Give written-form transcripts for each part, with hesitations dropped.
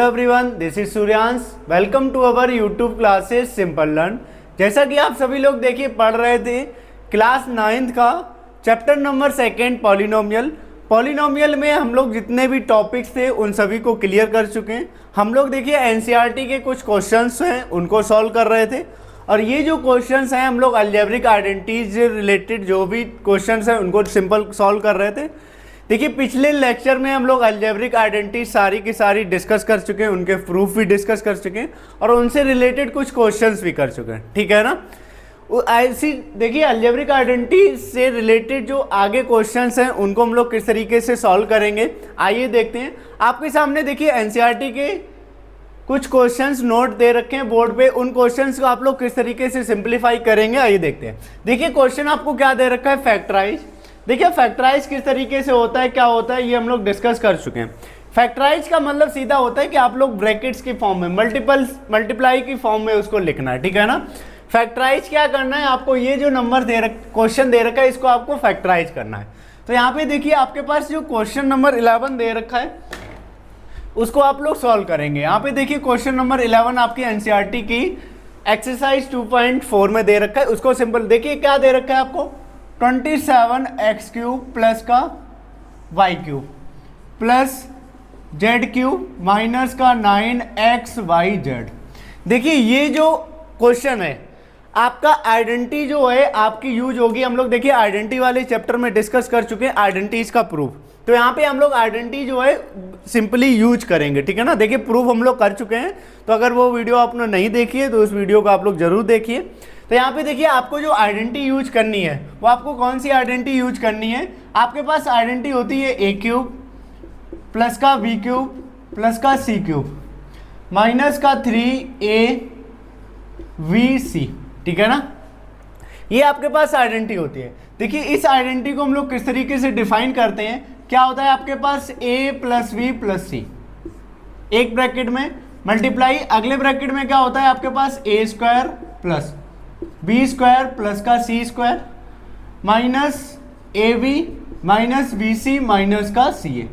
Hello everyone, this is Suryansh. Welcome to our YouTube classes simple learn. जैसा कि आप सभी लोग देखिए पढ़ रहे थे क्लास 9th का चैप्टर नंबर 2 पॉलिनोमियल में हम लोग जितने भी टॉपिक्स थे उन सभी को क्लियर कर चुके हैं। हम लोग देखिए एनसीईआरटी के कुछ क्वेश्चंस हैं उनको सॉल्व कर रहे थे, और ये जो क्वेश्चंस हैं हम लोग अलजेब्रिक आइडेंटिटीज रिलेटेड जो भी क्वेश्चंस हैं उनको सिंपल सॉल्व कर रहे थे। देखिए पिछले लेक्चर में हम लोग अलजेब्रिक आइडेंटिटी सारी की सारी डिस्कस कर चुके हैं, उनके प्रूफ भी डिस्कस कर चुके हैं और उनसे रिलेटेड कुछ क्वेश्चंस भी कर चुके हैं, ठीक है ना। ऐसी देखिए अलजेब्रिक आइडेंटिटी से रिलेटेड जो आगे क्वेश्चंस हैं उनको हम लोग किस तरीके से सॉल्व करेंगे, आइए देखते हैं। आपके सामने देखिए एनसीईआरटी के कुछ क्वेश्चंस नोट दे रखे हैं बोर्ड पे, उन क्वेश्चंस को आप लोग किस तरीके से सिंप्लीफाई करेंगे आइए देखते हैं। देखिए क्वेश्चन आपको क्या दे रखा है, फैक्टराइज। देखिए फैक्टराइज किस तरीके से होता है, क्या होता है, ये हम लोग डिस्कस कर चुके हैं। फैक्टराइज का मतलब सीधा होता है कि आप लोग ब्रैकेट्स की फॉर्म में मल्टीप्लाई की फॉर्म में उसको लिखना है, ठीक है ना। फैक्टराइज क्या करना है, आपको ये जो नंबर क्वेश्चन दे रखा है इसको आपको फैक्टराइज करना है। तो यहाँ पे देखिए आपके पास जो क्वेश्चन नंबर 11 दे रखा है उसको आप लोग सॉल्व करेंगे। यहाँ पे देखिए क्वेश्चन नंबर 11 आपकी एनसीईआरटी की एक्सरसाइज 2.4 में दे रखा है। उसको सिंपल देखिए क्या दे रखा है आपको, 27x³ प्लस का y³ प्लस z³ माइनस का 9xyz। देखिए ये जो क्वेश्चन है आपका आइडेंटिटी जो है आपकी यूज होगी, हम लोग देखिए आइडेंटिटी वाले चैप्टर में डिस्कस कर चुके हैं आइडेंटिटीज का प्रूफ। तो यहाँ पे हम लोग आइडेंटिटी जो है सिंपली यूज करेंगे, ठीक है ना। देखिए प्रूफ हम लोग कर चुके हैं, तो अगर वो वीडियो आपने नहीं देखी है तो उस वीडियो को आप लोग जरूर देखिए। तो यहाँ पे देखिए आपको जो आइडेंटिटी यूज करनी है वो आपको कौन सी आइडेंटिटी यूज करनी है, आपके पास आइडेंटिटी होती है a³ प्लस का v³ प्लस का c³ माइनस का 3abc, ठीक है ना। ये आपके पास आइडेंटिटी होती है। देखिए इस आइडेंटिटी को हम लोग किस तरीके से डिफाइन करते हैं, क्या होता है आपके पास a plus v plus c, एक ब्रैकेट में मल्टीप्लाई, अगले ब्रैकेट में क्या होता है आपके पास a² प्लस b² प्लस का c² minus ab minus bc minus का ca।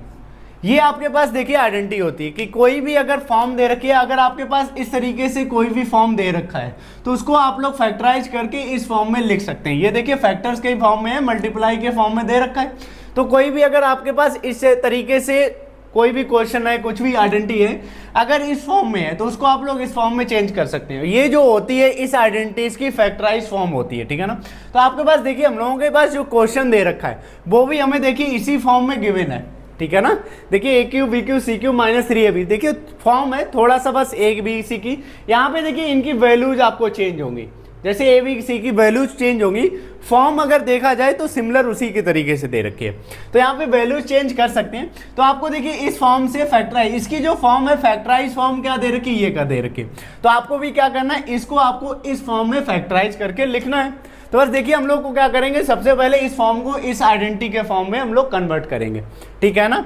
ये आपके पास देखिए आइडेंटिटी होती है कि कोई भी अगर फॉर्म दे रखी है, अगर आपके पास इस तरीके से कोई भी फॉर्म दे रखा है तो उसको आप लोग फैक्टराइज करके इस फॉर्म में लिख सकते हैं। ये देखिए फैक्टर्स के फॉर्म में है, मल्टीप्लाई के फॉर्म में दे रखा है। तो कोई भी अगर आपके पास इस तरीके से कोई भी क्वेश्चन है, कुछ भी आइडेंटिटी है, अगर इस फॉर्म में है तो उसको आप लोग इस फॉर्म में चेंज कर सकते हैं। ये जो होती है इस आइडेंटिटीज की फैक्टराइज फॉर्म होती है, ठीक है ना। तो आपके पास देखिए हम लोगों के पास जो क्वेश्चन दे रखा है वो भी हमें देखिए इसी फॉर्म में गिवन है, ठीक है ना। देखिए a³ v³ c³ minus 3ab, देखिए फॉर्म है थोड़ा सा बस a b c की। यहाँ पे देखिए इनकी वैल्यूज आपको चेंज होंगी, जैसे a b c की वैल्यूज चेंज होंगी। फॉर्म अगर देखा जाए तो सिमिलर उसी के तरीके से दे रखी है, तो यहाँ पे वैल्यूज चेंज कर सकते हैं। तो आपको देखिए इस फॉर्म से फैक्टराइज, इसकी जो फॉर्म है फैक्टराइज फॉर्म क्या दे रखी है, ये क्या दे रखी है। तो आपको भी क्या करना है, इसको आपको इस फॉर्म में फैक्टराइज करके लिखना है। तो बस देखिए हम लोग को क्या करेंगे, सबसे पहले इस फॉर्म को इस आइडेंटिटी के फॉर्म में हम लोग कन्वर्ट करेंगे, ठीक है ना।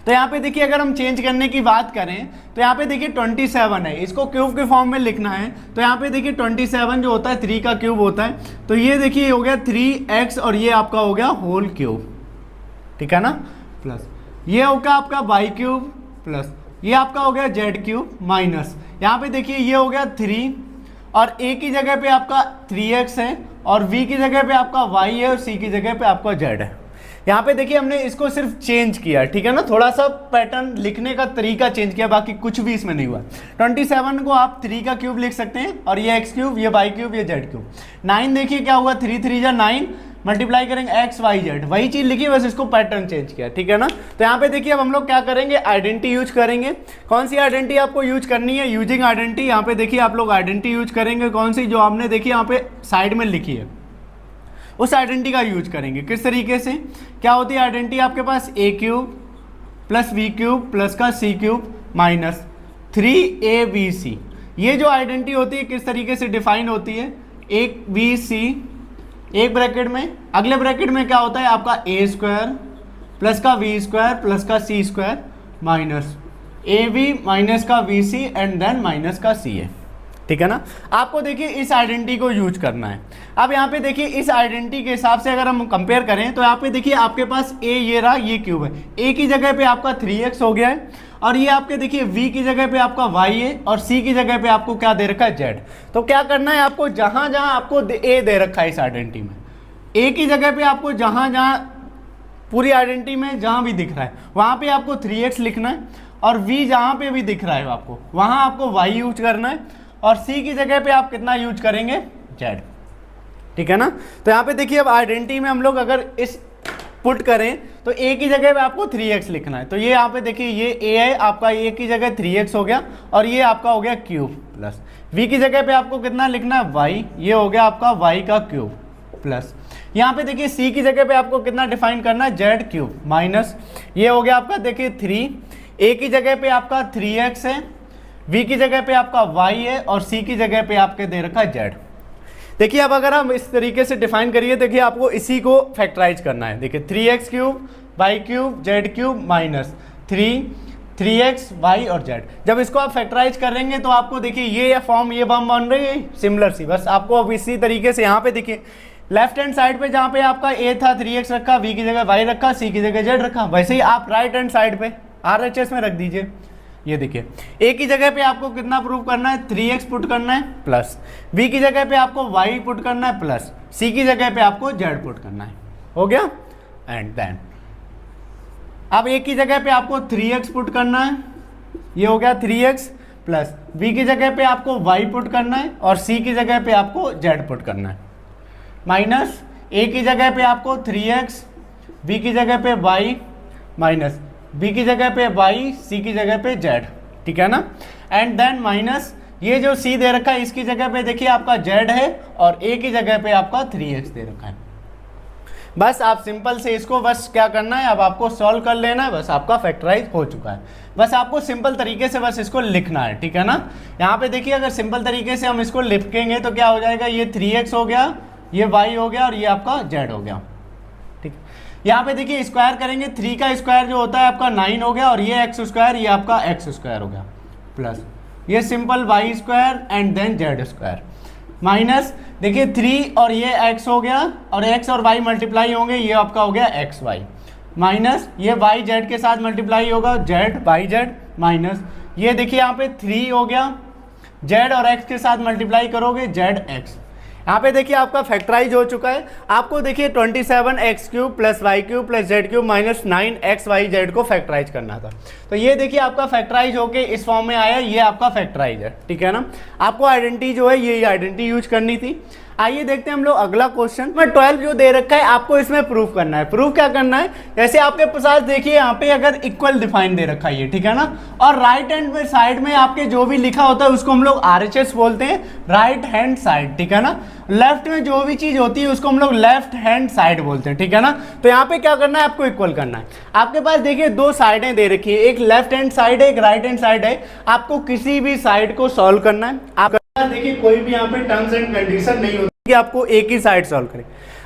तो यहाँ पे देखिए अगर हम चेंज करने की बात करें तो यहाँ पे देखिए 27 है, इसको क्यूब के फॉर्म में लिखना है। तो यहाँ पे देखिए 27 जो होता है 3 का क्यूब होता है, तो ये देखिए हो गया 3x और ये आपका हो गया होल क्यूब, ठीक है ना, प्लस ये हो गया आपका y³ प्लस ये आपका हो गया z³ माइनस यहाँ पे देखिए ये हो गया 3 और a की जगह पे आपका 3x है और v की जगह पे आपका y है और c की जगह पे आपका z है। यहाँ पे देखिए हमने इसको सिर्फ चेंज किया, ठीक है ना, थोड़ा सा पैटर्न लिखने का तरीका चेंज किया, बाकी कुछ भी इसमें नहीं हुआ। 27 को आप 3 का क्यूब लिख सकते हैं और ये x³, ये y³, ये z³। 9 देखिए क्या हुआ, 3 3 जा 9, मल्टीप्लाई करेंगे x y z, वही चीज लिखी बस इसको पैटर्न चेंज किया, ठीक है ना। तो यहाँ पे देखिए अब हम लोग क्या करेंगे, आइडेंटिटी यूज करेंगे। कौन सी आइडेंटिटी आपको यूज करनी है, यूजिंग आइडेंटिटी। यहाँ पे देखिए आप लोग आइडेंटिटी यूज करेंगे, कौन सी, जो आपने देखिए यहाँ पे साइड में लिखी है उस आइडेंटिटी का यूज करेंगे। किस तरीके से, क्या होती है आइडेंटिटी आपके पास a³ प्लस v³ प्लस का c³ माइनस 3abc। ये जो आइडेंटिटी होती है किस तरीके से डिफाइन होती है, एक bc एक ब्रैकेट में, अगले ब्रैकेट में क्या होता है आपका a² प्लस का v² प्लस का c² माइनस ab माइनस का vc एंड देन माइनस का ca, ठीक है ना। आपको देखिए इस आइडेंटिटी को यूज करना है। अब यहाँ पे देखिए इस आइडेंटिटी के हिसाब से अगर हम कंपेयर करें तो यहाँ पे देखिए आपके पास a ये रहा, ये क्यूब है, a की जगह पे आपका 3x हो गया है और ये आपके देखिए v की जगह पे आपका y है और c की जगह पे आपको क्या दे रखा है z। तो क्या करना है आपको, जहां जहां आपको a दे रखा है इस आइडेंटिटी में, a की जगह पे आपको जहां जहां पूरी आइडेंटिटी में जहां भी दिख रहा है वहां पे आपको 3x लिखना है, और v जहां पे भी दिख रहा है आपको वहां आपको y यूज करना है, और c की जगह पे आप कितना यूज करेंगे, z। ठीक है ना। तो यहाँ पे देखिए अब आइडेंटिटी में हम लोग अगर इस पुट करें तो a की जगह पे आपको 3x लिखना है। तो ये यहाँ पे देखिए ये a है आपका, a की जगह 3x हो गया और ये आपका हो गया क्यूब, प्लस v की जगह पे आपको कितना लिखना है y, ये हो गया आपका y का क्यूब, प्लस यहाँ पे देखिए c की जगह पे आपको कितना डिफाइन करना है, z क्यूब, माइनस ये हो गया आपका देखिए 3, a की जगह पे आपका 3x है, v की जगह पे आपका y है और c की जगह पे आपके दे रखा है z। देखिए अब अगर हम इस तरीके से डिफाइन करिए, देखिए आपको इसी को फैक्टराइज करना है। देखिए 3x cube y cube z cube minus 3x y और z। जब इसको आप फैक्टराइज करेंगे तो आपको देखिए ये फॉर्म ये फॉर्म बन रही है सिमिलर सी। बस आपको अब इसी तरीके से यहाँ पे देखिए लेफ्ट हैंड साइड पे जहाँ पे आपका a था 3x रखा, v की जगह y रखा, c की जगह z रखा, वैसे ही आप राइट हैंड साइड पे RHS में रख दीजिए। ये देखिए a की जगह पे आपको कितना प्रूव करना है, 3x पुट करना है, प्लस v की जगह पे आपको y पुट करना है, प्लस c की जगह पे आपको z पुट करना है। हो गया। एंड देन अब a की जगह पे आपको 3x पुट करना है, ये हो गया 3x, प्लस v की जगह पे आपको y पुट करना है और c की जगह पे आपको z पुट करना है, माइनस a की जगह पे आपको 3x, v की जगह पे y, माइनस b की जगह पे y, c की जगह पे z। ठीक है ना। एंड देन माइनस ये जो c दे रखा है इसकी जगह पे देखिए आपका z है और a की जगह पे आपका 3x दे रखा है। बस आप सिंपल से इसको बस क्या करना है, अब आपको सॉल्व कर लेना है, बस आपका फैक्टराइज हो चुका है। बस आपको सिंपल तरीके से बस इसको लिखना है। ठीक है ना। यहाँ पे देखिए अगर सिंपल तरीके से हम इसको लिखेंगे तो क्या हो जाएगा, ये 3x हो गया, ये y हो गया और ये आपका z हो गया। ठीक, यहाँ पे देखिए स्क्वायर करेंगे, 3 का स्क्वायर जो होता है आपका 9 हो गया और ये x स्क्वायर, ये आपका x स्क्वायर हो गया, प्लस ये simple y square and then z square, minus देखिए 3 और ये x हो गया और x और y मल्टीप्लाई होंगे, ये आपका हो गया x y, माइनस ये y z के साथ मल्टीप्लाई होगा z y z, माइनस ये देखिए यहाँ पे 3 हो गया, z और x के साथ मल्टीप्लाई करोगे z x। यहाँ पे देखिए आपका फैक्टराइज हो चुका है। आपको देखिए 27x cube plus Y cube plus Z cube minus 9xyz को फैक्टराइज करना था। तो ये देखिए आपका फैक्टराइज होके इस फॉर्म में आया, ये आपका फैक्टराइज है। ठीक है ना। आपको आइडेंटिटी जो है ये आइडेंटिटी यूज करनी थी। आइए देखते हैं हम लोग अगला क्वेश्चन में 12 जो दे रखा है आपको इसमें प्रूफ करना है। प्रूफ क्या करना है, जैसे आपके पास देखिए यहाँ पे अगर इक्वल डिफाइन दे रखा है ये, ठीक है ना, और राइट हैंड में साइड में आपके जो भी लिखा होता है उसको हम लोग RHS बोलते हैं, राइट हैंड साइड। ठीक है ना। लेफ्ट में जो भी चीज होती है उसको हम लोग लेफ्ट हैंड साइड बोलते हैं। ठीक है ना। तो यहाँ पे क्या करना है, आपको इक्वल करना है। आपके पास देखिए दो साइडें दे रखी है, एक लेफ्ट हैंड साइड है, एक राइट हैंड साइड है। आपको किसी भी साइड को सॉल्व करना है। आप देखिए कोई भी यहाँ पे टर्म्स एंड कंडीशन नहीं होती कि आपको एक ही साइड सॉल्व करें।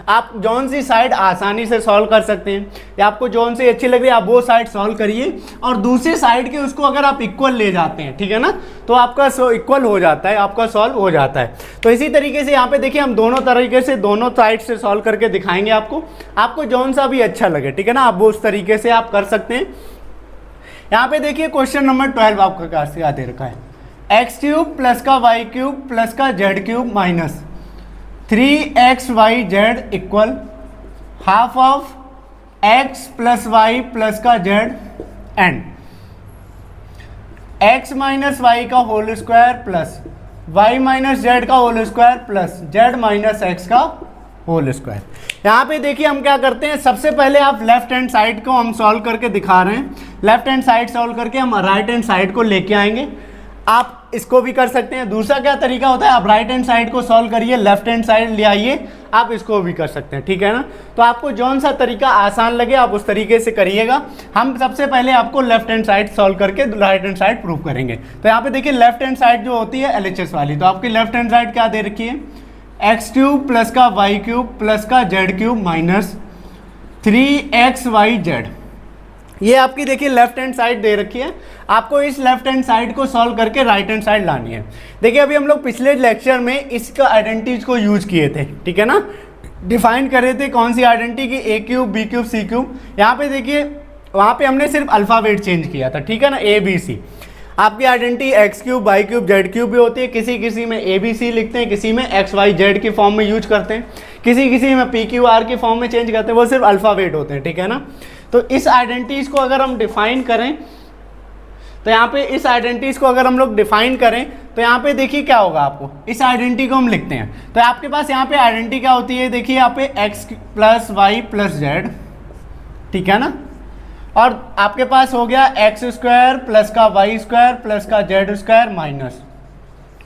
आप जौन सी साइड आसानी से सॉल्व कर सकते हैं या आपको जौन सी अच्छी लग रही है आप वो साइड सॉल्व करिए, और दूसरी साइड के उसको अगर आप इक्वल ले जाते हैं, ठीक है ना, तो आपका इक्वल हो जाता है, आपका सॉल्व हो जाता है। तो इसी तरीके से यहाँ पे देखिए हम दोनों तरीके से दोनों साइड से सॉल्व करके दिखाएंगे आपको जौन सा भी अच्छा लगे। ठीक है ना। आप वो उस तरीके से आप कर सकते हैं। यहाँ पे देखिए क्वेश्चन नंबर 12 आपका क्या दे रखा है, एक्स क्यूब प्लस का वाई क्यूब प्लस का Z cube minus 3xyz equal half of x plus Y plus का z and x minus y का whole square plus y minus z का whole square plus z minus x का whole square. यहाँ पे देखिए हम क्या करते हैं, सबसे पहले आप लेफ्ट हैंड साइड को हम सॉल्व करके दिखा रहे हैं। लेफ्ट हैंड साइड सॉल्व करके हम राइट हैंड साइड को लेके आएंगे। आप इसको भी कर सकते हैं। दूसरा क्या तरीका होता है, आप राइट हैंड साइड को सॉल्व करिए, लेफ्ट हैंड साइड ले आइए, आप इसको भी कर सकते हैं। ठीक है ना। तो आपको जौन सा तरीका आसान लगे आप उस तरीके से करिएगा। हम सबसे पहले आपको लेफ्ट हैंड साइड सॉल्व करके राइट हैंड साइड प्रूव करेंगे। तो यहाँ पे देखिए लेफ्ट हैंड साइड जो होती है LHS वाली, तो आपकी लेफ्ट हैंड साइड क्या दे रखी है, एक्स क्यूब प्लस का वाई क्यूब प्लस का जेड क्यूब माइनस 3xyz। ये आपकी देखिए लेफ्ट हैंड साइड दे रखी है। आपको इस लेफ्ट हैंड साइड को सॉल्व करके राइट हैंड साइड लानी है। देखिए अभी हम लोग पिछले लेक्चर में इसका आइडेंटिटीज को यूज किए थे। ठीक है ना। डिफाइन कर रहे थे कौन सी आइडेंटिटी की, ए cube B cube C cube. यहाँ पे देखिए वहाँ पे हमने सिर्फ अल्फ़ाबेट चेंज किया था, ठीक है ना, ए बी सी। आपकी identity x cube Y cube Z cube भी होती है, किसी किसी में ए बी सी लिखते हैं, किसी में एक्स वाई जेड की फॉर्म में यूज करते हैं, किसी किसी में पी क्यू आर की फॉर्म में चेंज करते हैं, वो सिर्फ अल्फ़ाबेट होते हैं, ठीक है ना। तो इस आइडेंटिटीज़ को अगर हम डिफाइन करें तो यहाँ पे इस आइडेंटिटीज़ को अगर हम लोग डिफाइन करें तो यहाँ पे देखिए क्या होगा, आपको इस आइडेंटिटी को हम लिखते हैं तो आपके पास यहाँ पे आइडेंटिटी क्या होती है, देखिए यहाँ पे X plus Y plus Z, ठीक है ना, और आपके पास हो गया एक्स स्क्वायर प्लस का वाई स्क्वायर प्लस का Z square minus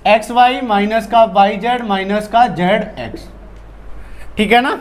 X Y minus का वाई जेड माइनस का जेड एक्स, ठीक है ना।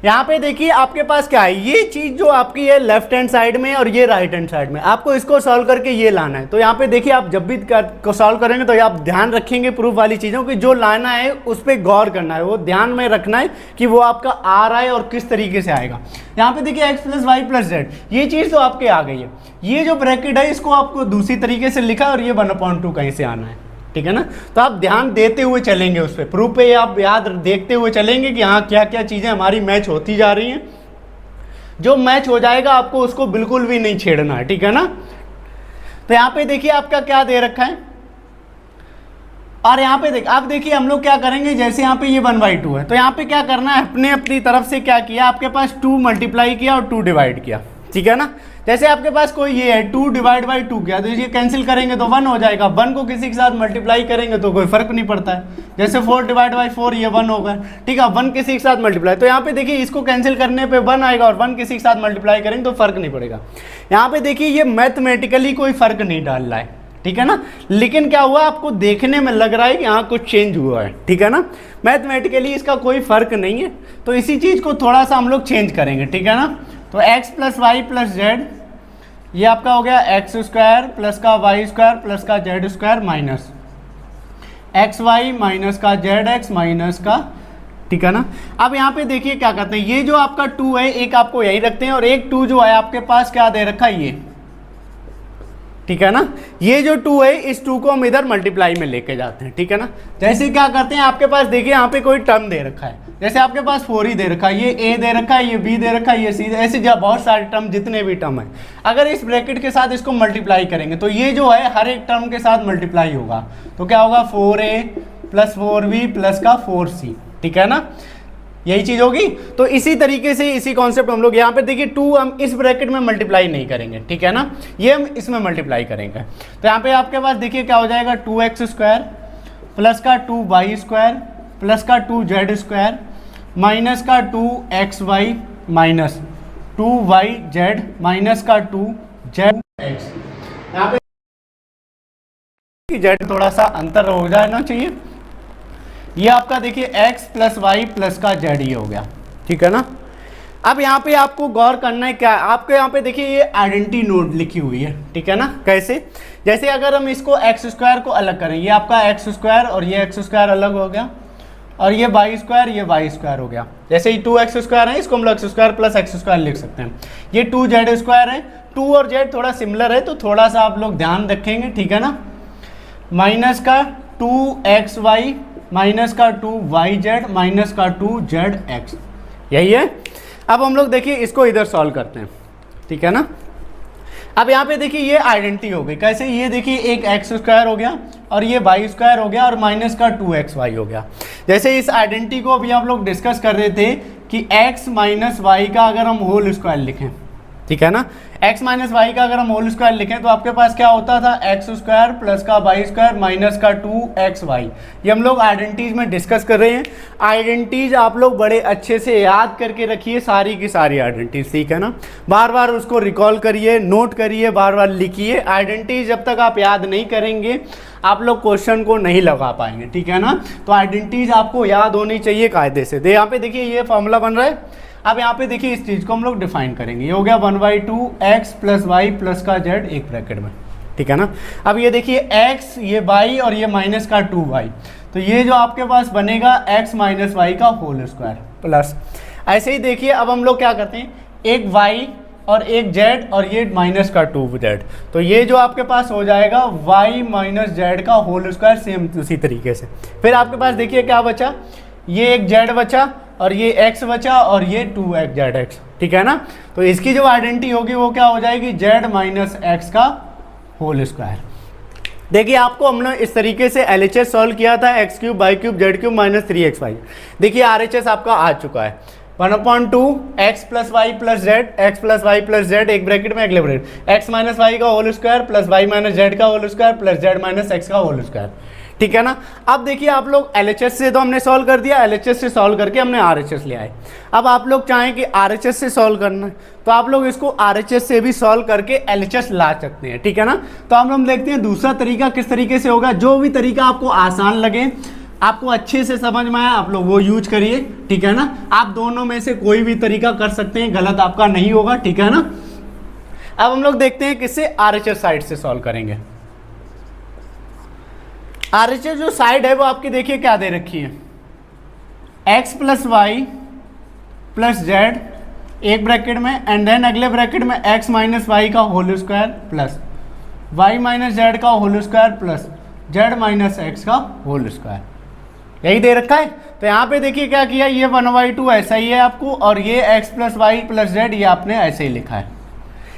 यहाँ पे देखिए आपके पास क्या है, ये चीज जो आपकी है लेफ्ट हैंड साइड में और ये राइट हैंड साइड में, आपको इसको सॉल्व करके ये लाना है। तो यहाँ पे देखिए आप जब भी को सॉल्व करेंगे तो आप ध्यान रखेंगे प्रूफ वाली चीज़ों की, जो लाना है उस पर गौर करना है, वो ध्यान में रखना है कि वो आपका आ रहा है और किस तरीके से आएगा। यहाँ पे देखिए X plus Y plus Z, ये चीज़ तो आपके आ गई है, ये जो ब्रैकेट है इसको आपको दूसरी तरीके से लिखा और ये 1/2 कहीं से आना है, ठीक है ना। तो आप ध्यान देते हुए चलेंगे उस पर, प्रूफ पे आप याद देखते हुए चलेंगे कि हाँ क्या क्या चीज़ें हमारी मैच होती जा रही हैं। जो मैच हो जाएगा आपको उसको बिल्कुल भी नहीं छेड़ना है, ठीक है ना। तो यहाँ पे देखिए आपका क्या दे रखा है, और यहाँ पे आप देखिए हम लोग क्या करेंगे, जैसे यहाँ पे ये 1/2 है तो यहाँ पे क्या करना है, अपनी तरफ से क्या किया, आपके पास 2 मल्टीप्लाई किया और 2 डिवाइड किया, ठीक है ना। जैसे आपके पास कोई ये है 2 डिवाइड बाई 2 किया तो ये कैंसिल करेंगे तो 1 हो जाएगा, 1 को किसी के साथ मल्टीप्लाई करेंगे तो कोई फर्क नहीं पड़ता है, जैसे 4 डिवाइड बाई 4 ये 1 होगा, ठीक है। 1 किसी के साथ मल्टीप्लाई, तो यहाँ पे देखिए इसको कैंसिल करने पे 1 आएगा और 1 किसी के साथ मल्टीप्लाई करेंगे तो फर्क नहीं पड़ेगा। यहाँ पे देखिए ये मैथमेटिकली कोई फर्क नहीं डाल रहा है, ठीक है ना, लेकिन क्या हुआ आपको देखने में लग रहा है कि यहाँ कुछ चेंज हुआ है, ठीक है ना। मैथमेटिकली इसका कोई फर्क नहीं है, तो इसी चीज़ को थोड़ा सा हम लोग चेंज करेंगे, ठीक है ना। तो X plus Y plus Z, ये आपका हो गया एक्स स्क्वायर प्लस का वाई स्क्वायर प्लस का Z square minus X Y minus का जेड एक्स माइनस का, ठीक है ना। अब यहाँ पे देखिए क्या करते हैं, ये जो आपका 2 है एक आपको यही रखते हैं और एक 2 जो है आपके पास क्या दे रखा है ये, ठीक है ना। ये जो 2 है इस 2 को हम इधर मल्टीप्लाई में लेके जाते हैं, ठीक है ना। जैसे क्या करते हैं आपके पास देखिए यहाँ पे कोई टर्म दे रखा है, जैसे आपके पास 4 ही दे रखा है, ये ए दे रखा है, ये बी दे रखा है, ये सी, ऐसे बहुत सारे टर्म जितने भी टर्म है, अगर इस ब्रैकेट के साथ इसको मल्टीप्लाई करेंगे तो ये जो है हर एक टर्म के साथ मल्टीप्लाई होगा, तो क्या होगा 4a प्लस 4b प्लस का 4c, ठीक है ना, यही चीज होगी। तो इसी तरीके से इसी कॉन्सेप्ट हम लोग यहाँ पे देखिए 2 हम इस ब्रैकेट में मल्टीप्लाई नहीं करेंगे, ठीक है ना, ये हम इसमें मल्टीप्लाई करेंगे। तो यहाँ पे आपके पास देखिए क्या हो जाएगा 2x स्क्वायर प्लस का 2y स्क्वायर प्लस का 2z स्क्वायर माइनस का 2xy माइनस 2yz माइनस का 2zx। यहाँ पे z थोड़ा सा अंतर हो जाना चाहिए, ये आपका देखिए x प्लस वाई प्लस का z ही हो गया, ठीक है ना। अब यहाँ पे आपको गौर करना है क्या, आपके यहाँ पे देखिए ये आइडेंटिटी नोट लिखी हुई है, ठीक है ना। कैसे, जैसे अगर हम इसको एक्स स्क्वायर को अलग करें, ये आपका एक्स स्क्वायर और ये एक्स स्क्वायर अलग हो गया और ये वाई स्क्वायर ये वाई स्क्वायर हो गया। जैसे ये 2x स्क्वायर है इसको हम लोग x square plus x square लिख सकते हैं। ये 2z स्क्वायर है, 2 और z थोड़ा सिमिलर है तो थोड़ा सा आप लोग ध्यान रखेंगे, ठीक है ना। माइनस का 2xy माइनस का 2yz माइनस का 2zx, यही है। अब हम लोग देखिए इसको इधर सॉल्व करते हैं, ठीक है ना। अब यहाँ पे देखिए ये आइडेंटिटी हो गई, कैसे, ये देखिए एक एक्स स्क्वायर हो गया और ये वाई स्क्वायर हो गया और माइनस का 2xy हो गया। जैसे इस आइडेंटिटी को अभी आप लोग डिस्कस कर रहे थे कि x माइनस वाई का अगर हम होल स्क्वायर लिखें, ठीक है ना, x माइनस वाई का अगर हम होल स्क्वायर लिखें तो आपके पास क्या होता था एक्स स्क्वायर प्लस का वाई स्क्वायर माइनस का 2xy। ये हम लोग आइडेंटिटीज में डिस्कस कर रहे हैं। आइडेंटिटीज आप लोग बड़े अच्छे से याद करके रखिए, सारी की सारी आइडेंटिटीज, ठीक है ना। बार बार उसको रिकॉल करिए, नोट करिए, बार बार लिखिए। आइडेंटिटीज जब तक आप याद नहीं करेंगे आप लोग क्वेश्चन को नहीं लगा पाएंगे, ठीक है ना। तो आइडेंटिटीज आपको याद होनी चाहिए कायदे से। यहाँ पे देखिए ये फॉर्मूला बन रहा है। अब यहाँ पे देखिए इस चीज़ को हम लोग डिफाइन करेंगे, ये हो गया 1/2 x प्लस वाई प्लस का z एक ब्रैकेट में, ठीक है ना। अब ये देखिए x ये y और ये माइनस का 2y, तो ये जो आपके पास बनेगा x माइनस वाई का होल स्क्वायर प्लस, ऐसे ही देखिए अब हम लोग क्या करते हैं, एक y और एक z और ये माइनस का 2z, तो ये जो आपके पास हो जाएगा y माइनस z का होल स्क्वायर, सेम उसी तरीके से। फिर आपके पास देखिए क्या बचा, ये एक z बचा और ये x बचा और ये 2xzx, ठीक है ना। तो इसकी जो आइडेंटिटी होगी वो क्या हो जाएगी, z माइनस एक्स का होल स्क्वायर। देखिए आपको हमने इस तरीके से LHS सॉल्व किया था, x cube y cube Z cube minus 3xy। देखिए RHS आपका आ चुका है 1/2 x plus Y plus z, x plus Y plus Z, एक ब्रैकेट में अगले ब्रैकेट एक्स माइनस वाई का whole square plus y minus z का whole square plus z minus x का होल स्क्वायर, ठीक है ना। अब देखिए आप लोग LHS से तो हमने सॉल्व कर दिया, LHS से सॉल्व करके हमने RHS ले आए। अब आप लोग चाहें कि RHS से सॉल्व करना है तो आप लोग इसको RHS से भी सॉल्व करके LHS ला सकते हैं, ठीक है ना। तो हम देखते हैं दूसरा तरीका किस तरीके से होगा। जो भी तरीका आपको आसान लगे, आपको अच्छे से समझ में आया, आप लोग वो यूज करिए, ठीक है ना। आप दोनों में से कोई भी तरीका कर सकते हैं, गलत आपका नहीं होगा, ठीक है ना। अब हम लोग देखते हैं किससे, RHS साइड से सॉल्व करेंगे। RHS जो साइड है वो आपकी देखिए क्या दे रखी है, x plus Y plus Z एक ब्रैकेट में एंड देन अगले ब्रैकेट में x माइनस वाई का whole square plus y minus z का whole square plus z minus x का होल स्क्वायर, यही दे रखा है। तो यहाँ पे देखिए क्या किया, ये 1/2 ऐसा ही है आपको और ये x plus Y plus Z ये आपने ऐसे ही लिखा है।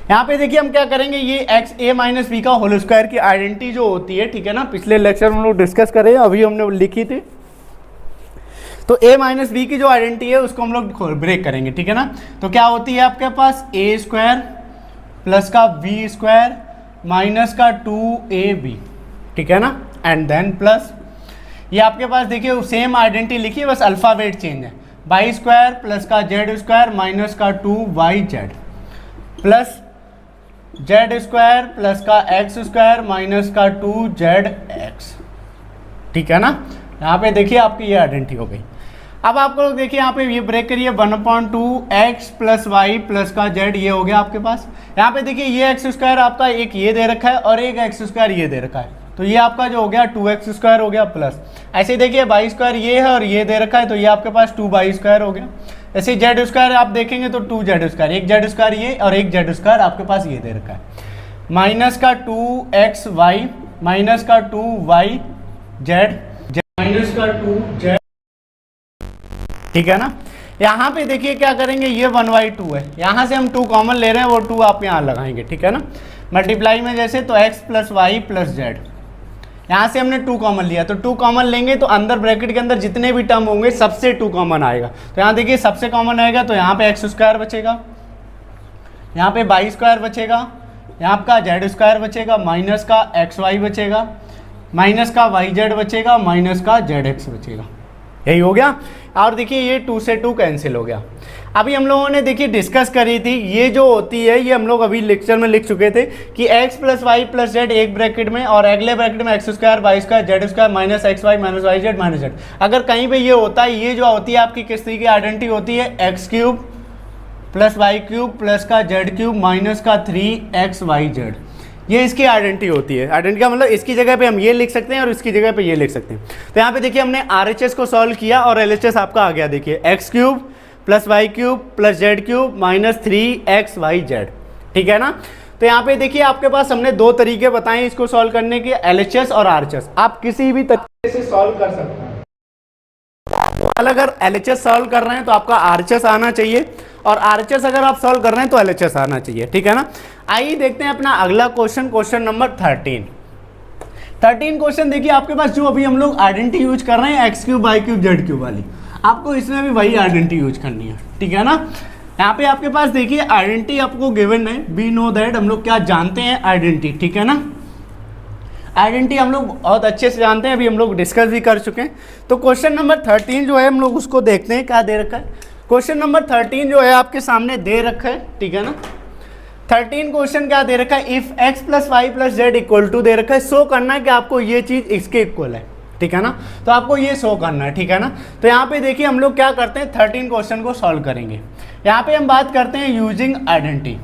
यहाँ पे देखिए हम क्या करेंगे, ये x a माइनस वी का होल स्क्वायर की आइडेंटिटी जो होती है, ठीक है ना, पिछले लेक्चर में हम लोग डिस्कस करें, अभी हमने लिखी थी। तो a माइनस वी की जो आइडेंटिटी है उसको हम लोग ब्रेक करेंगे, ठीक है ना। तो क्या होती है आपके पास a स्क्वायर प्लस का v स्क्वायर माइनस का 2ab, ठीक है ना, एंड देन प्लस ये आपके पास देखिए सेम आइडेंटिटी लिखी है, बस अल्फाबेट चेंज है, वाई स्क्वायर प्लस का जेड स्क्वायर माइनस का 2yz plus Z square plus का एक्स स्क्वायर माइनस का 2zx, ठीक है ना। यहाँ पे देखिए आपकी ये आइडेंटिटी हो गई। अब आपको लोग देखिए यहाँ पे ये ब्रेक करिए 1/2 एक्स प्लस वाई प्लस का जेड, ये हो गया आपके पास। यहाँ पे देखिए ये एक्स स्क्वायर आपका एक ये दे रखा है और एक एक्स स्क्वायर ये दे रखा है, तो ये आपका जो हो गया 2x स्क्वायर हो गया प्लस ऐसे देखिए वाई स्क्वायर ये है और ये दे रखा है, तो ये आपके पास 2y स्क्वायर हो गया। ऐसे जेड स्क्वायर आप देखेंगे तो 2z स्क्वायर, एक जेड स्क्वायर ये और एक जेड स्क्वायर आपके पास ये दे रखा है, माइनस का 2xy माइनस का 2yz माइनस का 2z, ठीक है ना। यहाँ पे देखिए क्या करेंगे, ये 1/2 है, यहाँ से हम 2 कॉमन ले रहे हैं, वो 2 आप यहाँ लगाएंगे, ठीक है ना। मल्टीप्लाई में जैसे तो x plus Y plus Z, यहाँ से हमने 2 कॉमन लिया, तो 2 कॉमन लेंगे तो अंदर ब्रैकेट के अंदर जितने भी टर्म होंगे सबसे 2 कॉमन आएगा। तो यहाँ देखिए सबसे कॉमन आएगा तो यहाँ पे एक्स स्क्वायर बचेगा, यहाँ पे वाई स्क्वायर बचेगा, यहाँ आपका जेड स्क्वायर बचेगा, माइनस का एक्स वाई बचेगा, माइनस का वाई जेड बचेगा, माइनस का जेड एक्स बचेगा, यही हो गया। और देखिए ये 2 से 2 कैंसिल हो गया। अभी हम लोगों ने देखिए डिस्कस करी थी, ये जो होती है ये हम लोग अभी लेक्चर में लिख चुके थे कि x plus Y plus Z एक ब्रैकेट में और अगले ब्रैकेट में X square Y square Z square minus X Y minus Y Z minus Z. अगर कहीं पे ये होता है, ये जो होती है आपकी किस तरीके की आइडेंटिटी होती है, x cube plus Y cube plus का जेड क्यूब माइनस का 3xyz, ये इसकी आइडेंटिटी होती है। आइडेंटिटी का मतलब इसकी जगह पे हम ये लिख सकते हैं और इसकी जगह पे ये लिख सकते हैं। तो यहाँ पे देखिए हमने RHS को सॉल्व किया और LHS आपका आ गया, देखिए X cube plus Y cube plus Z cube minus 3xyz, ठीक है ना। तो यहाँ पे देखिए आपके पास हमने 2 तरीके बताए इसको सॉल्व करने के, LHS और RHS। आप किसी भी तरीके से सॉल्व कर सकते हैं। अगर LHS सॉल्व कर रहे हैं तो आपका RHS आना चाहिए और RHS अगर आप सॉल्व कर रहे हैं तो LHS आना चाहिए, ठीक है ना। आइए देखते हैं अपना अगला क्वेश्चन, क्वेश्चन नंबर 13 क्वेश्चन। देखिए आपके पास जो अभी हम लोग आइडेंटिटी यूज कर रहे हैं X cube Y cube Z cube वाली, आपको इसमें भी वही आइडेंटिटी यूज करनी है, ठीक है ना। यहाँ पे आपके पास देखिए आइडेंटिटी आपको गिवन है, वी नो दैट, हम लोग क्या जानते हैं आइडेंटिटी, ठीक है ना। आइडेंटिटी हम लोग बहुत अच्छे से जानते हैं, अभी हम लोग डिस्कस भी कर चुके हैं। तो क्वेश्चन नंबर 13 जो है हम लोग उसको देखते हैं क्या दे रखा है। क्वेश्चन नंबर 13 जो है आपके सामने दे रखा है, ठीक है ना। 13 क्वेश्चन क्या दे रखा है, if x plus Y plus Z equal to दे रखा है, शो करना है कि आपको ये चीज इसके इक्वल है, ठीक है ना। तो आपको ये शो करना है, ठीक है ना। तो यहाँ पे देखिए हम लोग क्या करते हैं, 13 क्वेश्चन को सॉल्व करेंगे। यहाँ पे हम बात करते हैं यूजिंग आइडेंटिटी।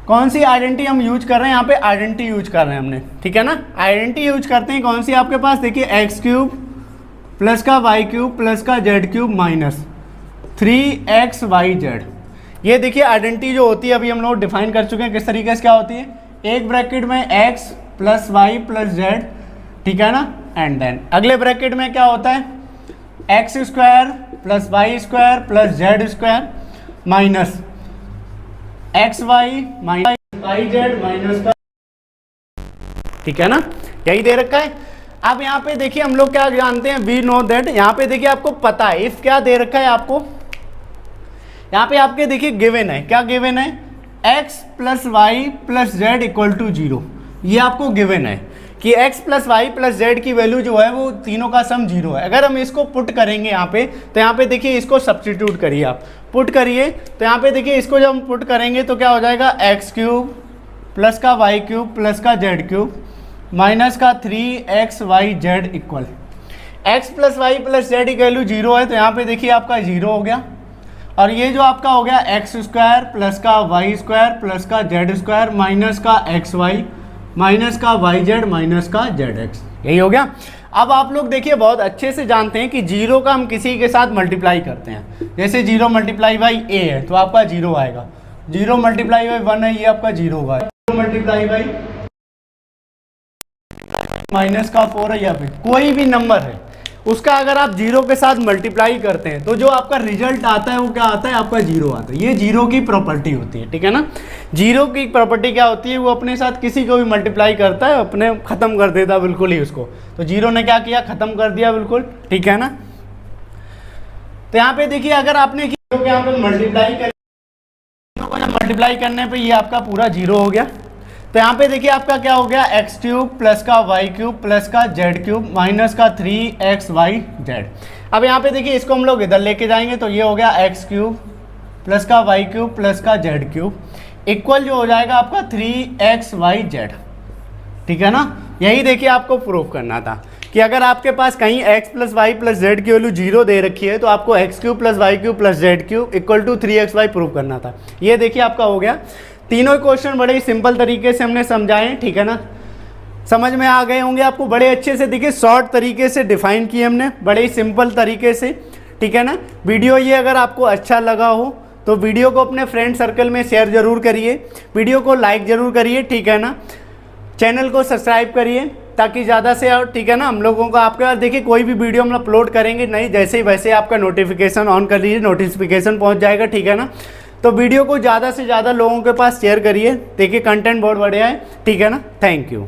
कौन सी आइडेंटिटी हम यूज कर रहे हैं, यहाँ पे आइडेंटिटी यूज कर रहे हैं हमने, ठीक है ना। आइडेंटिटी यूज करते हैं कौन सी, आपके पास देखिए एक्स क्यूब प्लस का वाई क्यूब प्लस का जेड क्यूब माइनस 3xyz। ये देखिए आइडेंटिटी जो होती है अभी हम लोग डिफाइन कर चुके हैं किस तरीके से क्या होती है, एक ब्रैकेट में x plus Y plus Z, ठीक है ना, एंड देन अगले ब्रैकेट में क्या होता है, X square plus Y square plus Z square minus X Y minus Y Z minus का, ठीक है ना, यही दे रखा है। अब यहाँ पे देखिए हम लोग क्या जानते हैं, वी नो दैट, यहाँ पे देखिए आपको पता है, इफ क्या दे रखा है आपको, यहाँ पे आपके देखिए गिवन है, क्या गिवन है, x plus Y plus Z equal to 0, ये आपको गिवन है कि x plus Y plus Z की वैल्यू जो है वो तीनों का सम 0 है। अगर हम इसको पुट करेंगे यहाँ पे, तो यहाँ पे देखिए इसको सब्स्टिट्यूट करिए, आप पुट करिए, तो यहाँ पे देखिए इसको जब हम पुट करेंगे तो क्या हो जाएगा, एक्स क्यूब प्लस का वाई क्यूब प्लस का जेड क्यूब माइनस का 3x Y Z equal, X plus Y plus Z की वैल्यू 0 है, तो यहाँ पे देखिए आपका 0 हो गया, और ये जो आपका हो गया एक्स स्क्वायर प्लस का वाई स्क्वायर प्लस का जेड स्क्वायर माइनस का एक्स वाई माइनस का वाई जेड माइनस का जेड एक्स, यही हो गया। अब आप लोग देखिए बहुत अच्छे से जानते हैं कि 0 का हम किसी के साथ मल्टीप्लाई करते हैं, जैसे 0 मल्टीप्लाई बाई ए है तो आपका 0 आएगा, 0 मल्टीप्लाई बाई 1 है ये आपका 0 होगा, 0 मल्टीप्लाई बाई माइनस का 4 है, यहाँ पे कोई भी नंबर है उसका अगर आप 0 के साथ मल्टीप्लाई करते हैं तो जो आपका रिजल्ट आता है वो क्या आता है, आपका 0 आता है। ये 0 की प्रॉपर्टी होती है, ठीक है ना। 0 की प्रॉपर्टी क्या होती है, वो अपने साथ किसी को भी मल्टीप्लाई करता है, अपने खत्म कर देता है बिल्कुल ही उसको, तो 0 ने क्या किया, खत्म कर दिया बिल्कुल, ठीक है ना। तो यहाँ पे देखिए अगर आपने यहाँ पे मल्टीप्लाई कर, मल्टीप्लाई करने पर ये आपका पूरा 0 हो गया, तो यहाँ पे देखिए आपका क्या हो गया, एक्स क्यूब प्लस का वाई क्यूब प्लस का जेड क्यूब माइनस का 3x वाई जेड। अब यहाँ पे देखिए इसको हम लोग इधर लेके जाएंगे तो ये हो गया एक्स क्यूब प्लस का वाई क्यूब प्लस का जेड क्यूब इक्वल जो हो जाएगा आपका 3x वाई जेड, ठीक है ना। यही देखिए आपको प्रूफ करना था कि अगर आपके पास कहीं x plus Y plus Z की वैल्यू 0 दे रखी है तो आपको X cube plus Y cube plus Z cube equal to 3x Y proof करना था। ये देखिए आपका हो गया। तीनों क्वेश्चन बड़े ही सिंपल तरीके से हमने समझाए, ठीक है ना, समझ में आ गए होंगे आपको, बड़े अच्छे से देखिए शॉर्ट तरीके से डिफाइन किए हमने, बड़े ही सिंपल तरीके से, ठीक है ना। वीडियो ये अगर आपको अच्छा लगा हो तो वीडियो को अपने फ्रेंड सर्कल में शेयर जरूर करिए, वीडियो को लाइक जरूर करिए, ठीक है ना। चैनल को सब्सक्राइब करिए ताकि ज़्यादा से, और ठीक है ना, हम लोगों को आपके पास देखिए कोई भी वीडियो हम अपलोड करेंगे नहीं, जैसे ही वैसे आपका नोटिफिकेशन ऑन कर लीजिए, नोटिफिकेशन पहुंच जाएगा, ठीक है ना। तो वीडियो को ज़्यादा से ज़्यादा लोगों के पास शेयर करिए, देखिए कंटेंट बहुत बढ़िया है, ठीक है ना। Thank you.